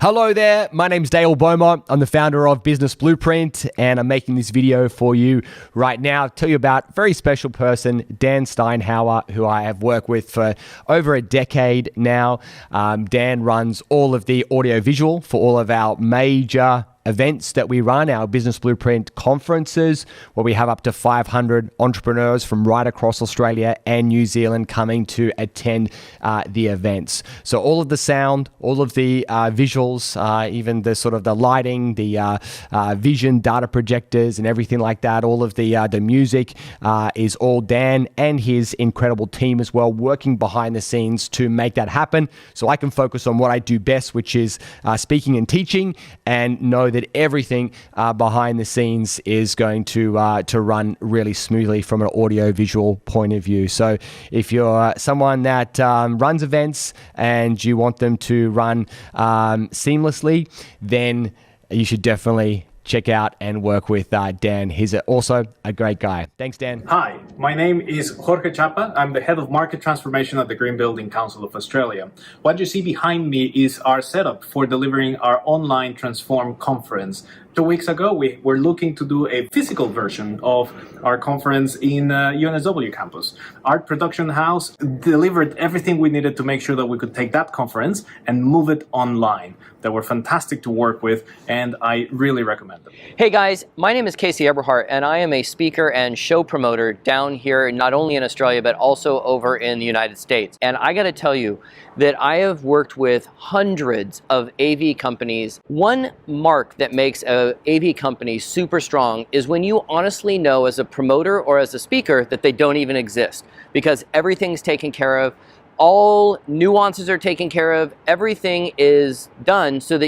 Hello there, my name's Dale Beaumont. I'm the founder of Business Blueprint, and I'm making this video for you right now. I'll tell you about a very special person, Dan Steinhauer, who I have worked with for over a decade now. Dan runs all of the audio-visual for all of our major events that we run, our Business Blueprint conferences, where we have up to 500 entrepreneurs from right across Australia and New Zealand coming to attend the events. So all of the sound, all of the visuals, even the sort of the lighting, the vision data projectors and everything like that, all of the music is all Dan and his incredible team as well, working behind the scenes to make that happen. So I can focus on what I do best, which is speaking and teaching, and know that everything behind the scenes is going to run really smoothly from an audio-visual point of view. So if you're someone that runs events and you want them to run seamlessly, then you should definitely check out and work with Dan. He's also a great guy. Thanks, Dan. Hi, my name is Jorge Chapa. I'm the head of market transformation at the Green Building Council of Australia. What you see behind me is our setup for delivering our online Transform conference. 2 weeks ago, we were looking to do a physical version of our conference in UNSW campus. Art Production House delivered everything we needed to make sure that we could take that conference and move it online. They were fantastic to work with, and I really recommend them. Hey guys, my name is Casey Eberhardt, and I am a speaker and show promoter down here, not only in Australia, but also over in the United States. And I gotta tell you that I have worked with hundreds of AV companies. One mark that makes a AV company super strong is when you honestly know as a promoter or as a speaker that they don't even exist, because everything's taken care of. All nuances are taken care of, everything is done so that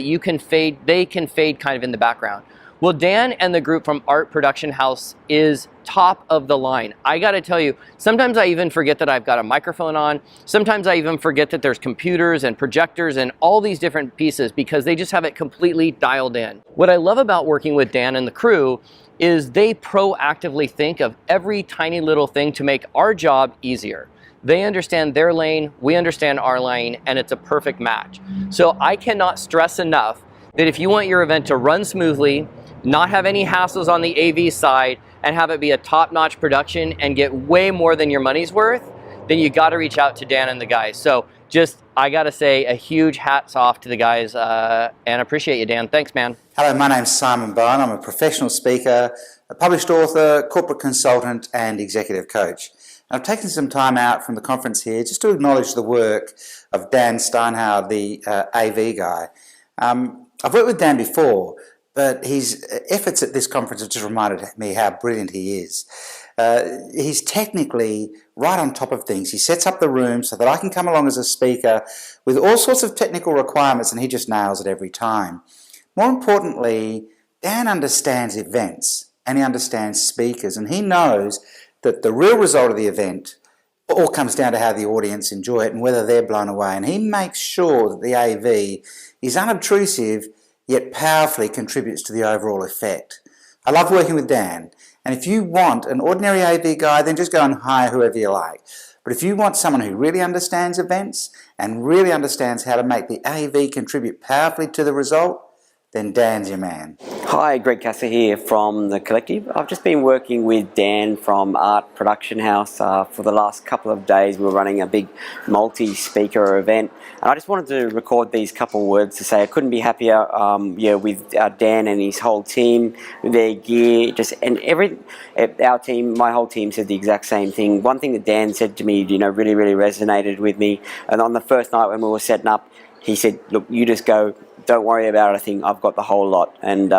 they can fade kind of in the background. Well, Dan and the group from Art Production House is top of the line. I gotta tell you, sometimes I even forget that I've got a microphone on. Sometimes I even forget that there's computers and projectors and all these different pieces, because they just have it completely dialed in. What I love about working with Dan and the crew is they proactively think of every tiny little thing to make our job easier. They understand their lane, we understand our lane, and it's a perfect match. So I cannot stress enough that if you want your event to run smoothly, not have any hassles on the AV side, and have it be a top-notch production and get way more than your money's worth, then you got to reach out to Dan and the guys. So just, I got to say a huge hats off to the guys, and appreciate you, Dan. Thanks, man. Hello, my name's Simon Bowen. I'm a professional speaker, a published author, corporate consultant, and executive coach. I've taken some time out from the conference here just to acknowledge the work of Dan Steinhauer, the AV guy. I've worked with Dan before, but his efforts at this conference have just reminded me how brilliant he is. He's technically right on top of things. He sets up the room so that I can come along as a speaker with all sorts of technical requirements, and he just nails it every time. More importantly, Dan understands events and he understands speakers, and he knows that the real result of the event all comes down to how the audience enjoy it and whether they're blown away. And he makes sure that the AV is unobtrusive yet powerfully contributes to the overall effect. I love working with Dan, and if you want an ordinary AV guy, then just go and hire whoever you like. But if you want someone who really understands events and really understands how to make the AV contribute powerfully to the result, then Dan's your man. Hi, Greg Casser here from The Collective. I've just been working with Dan from Art Production House for the last couple of days. We were running a big multi-speaker event, and I just wanted to record these couple of words to say I couldn't be happier with Dan and his whole team, their gear, our team, my whole team said the exact same thing. One thing that Dan said to me, really, really resonated with me, and on the first night when we were setting up, he said, look, you just go, don't worry about it, I think I've got the whole lot. And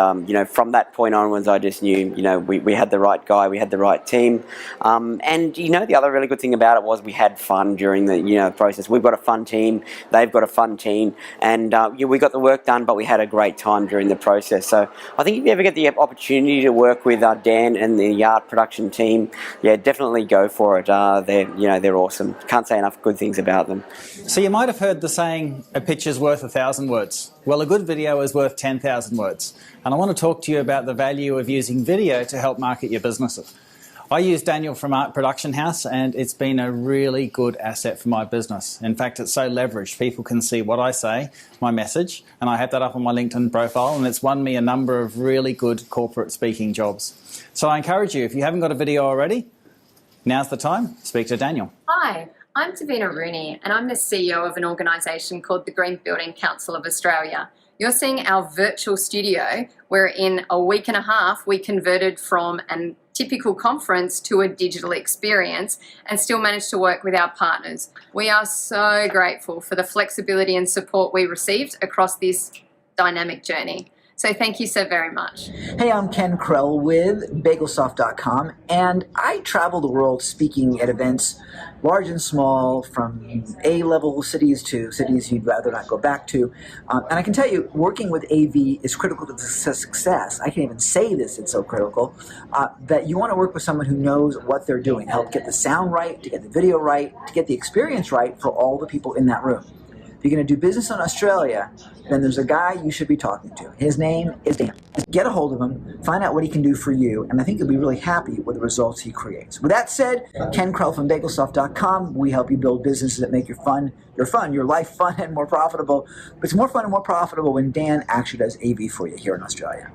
from that point onwards, I just knew we had the right guy, we had the right team, and the other really good thing about it was we had fun during the process. We've got a fun team, they've got a fun team, and we got the work done, but we had a great time during the process. So I think if you ever get the opportunity to work with Dan and the art production team, yeah, definitely go for it. They're awesome. Can't say enough good things about them. So you might have heard the saying, a picture's worth 1,000 words. Well, a good video is worth 10,000 words. And I want to talk to you about the value of using video to help market your businesses. I use Daniel from Art Production House, and it's been a really good asset for my business. In fact, it's so leveraged. People can see what I say, my message, and I have that up on my LinkedIn profile, and it's won me a number of really good corporate speaking jobs. So I encourage you, if you haven't got a video already, now's the time. Speak to Daniel. Hi, I'm Davina Rooney, and I'm the CEO of an organisation called the Green Building Council of Australia. You're seeing our virtual studio, where in a week and a half we converted from a typical conference to a digital experience and still managed to work with our partners. We are so grateful for the flexibility and support we received across this dynamic journey. So thank you so very much. Hey, I'm Ken Krell with BagelSoft.com, and I travel the world speaking at events large and small, from A-level cities to cities you'd rather not go back to. And I can tell you, working with AV is critical to the success. I can't even say this, it's so critical, that you want to work with someone who knows what they're doing, help get the sound right, to get the video right, to get the experience right for all the people in that room. If you're going to do business in Australia, then there's a guy you should be talking to. His name is Dan. Get a hold of him, find out what he can do for you, and I think you'll be really happy with the results he creates. With that said, Ken Krell from BagelSoft.com. We help you build businesses that make your life fun and more profitable. But it's more fun and more profitable when Dan actually does AV for you here in Australia.